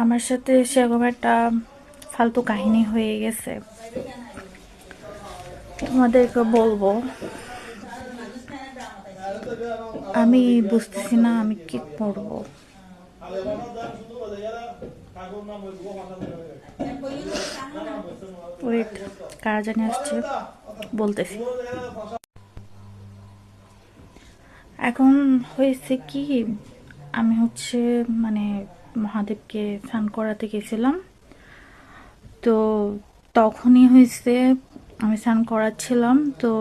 আমার সাথে সেরকম একটা ফালতু কাহিনী হয়ে গেছে, তোমাদেরকে বলবো। আমি বুঝতেছি না আমি কি করবো। ওয়েট, কারা জানি আসছে, বলতেছি। এখন হয়েছে কি, আমি মানে মহাদেবকে স্নান করাতে গেছিলাম। তো তখনই হয়েছে, আমি স্নান করাচ্ছিলাম। তো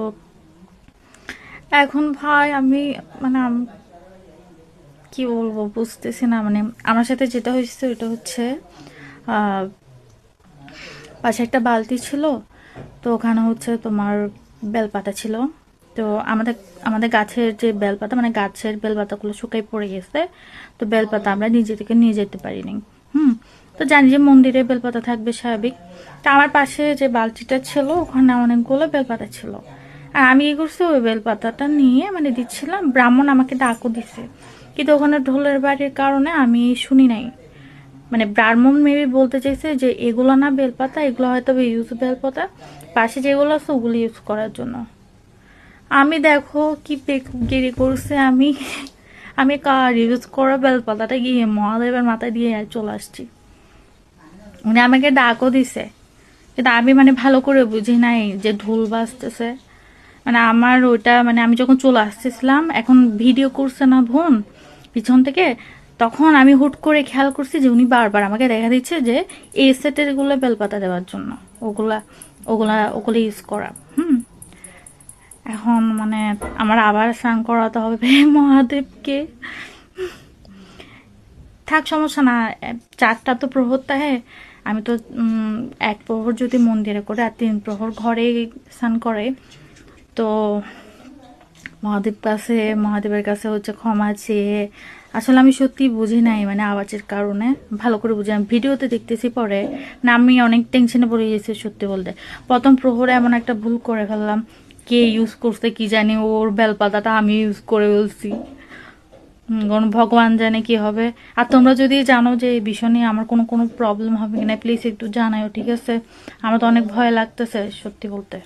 এখন ভাই আমি মানে কি বলবো বুঝতেছি না। মানে আমার সাথে যেটা হয়েছে ওটা হচ্ছে, পাশে একটা বালতি ছিল। তো ওখানে তোমার বেলপাতা ছিল। তো আমাদের আমাদের গাছের যে বেলপাতা, মানে গাছের বেলপাতাগুলো শুকাই পড়ে গেছে। তো বেলপাতা আমরা নিজে থেকে নিয়ে যেতে পারিনি। তো জানি যে মন্দিরে বেলপাতা থাকবে স্বাভাবিক। তো আমার পাশে যে বালতিটা ছিল ওখানে অনেকগুলো বেলপাতা ছিল। আর আমি কি করছি, ওই বেলপাতাটা নিয়ে মানে দিচ্ছিলাম। ব্রাহ্মণ আমাকে ডাকও দিছে, কিন্তু ওখানে ঢোলের বাড়ির কারণে আমি শুনি নাই। মানে ব্রাহ্মণ মেবি বলতে চাইছে যে এগুলো না বেলপাতা, এগুলো হয়তো ইউজ বেলপাতা, পাশে যেগুলো আছে ওগুলো ইউজ করার জন্য। আমি দেখো কি গিরি করছে, আমি আমি কার ইউজ করা বেলপাতাটা গিয়ে মহাদেবের মাথায় দিয়ে চলে আসছি। উনি আমাকে ডাকও দিছে, কিন্তু আমি মানে ভালো করে বুঝি নাই যে ঢোল বাজতেছে। মানে আমার ওইটা মানে আমি যখন চলে আসতেছিলাম, এখন ভিডিও করছে না বোন পিছন থেকে, তখন আমি হুট করে খেয়াল করছি যে উনি বারবার আমাকে দেখা দিচ্ছে যে এই সেটের গুলো বেলপাতা দেওয়ার জন্য ওগুলা ওগুলা ওগুলো ইউজ করা। এখন মানে আমার আবার স্নান করাতে হবে মহাদেবকে। থাক, সমস্যা না, 4টা তো প্রহর তাহে। আমি তো 1 প্রহর যদি মন্দিরে করে আর 3 প্রহর ঘরে স্নান করে। তো মহাদেবের কাছে ক্ষমা চেয়ে, আসলে আমি সত্যি বুঝি নাই মানে আওয়াজের কারণে ভালো করে বুঝি। আমি ভিডিওতে দেখতেছি পরে না, আমি অনেক টেনশনে পড়ে গেছি সত্যি বলতে। প্রথম প্রহরে এমন একটা ভুল করে ফেললাম, কে ইউজ করছে কি জানি, ওর বেলপাতাটা আমি ইউজ করে ফেলছি। ভগবান জানে কি হবে। আর তোমরা যদি জানো যে এই বিষয় নিয়ে আমার কোনো প্রবলেম হবে কিনা, প্লিজ একটু জানাও, ঠিক আছে? আমার তো অনেক ভয় লাগতেছে সত্যি বলতে।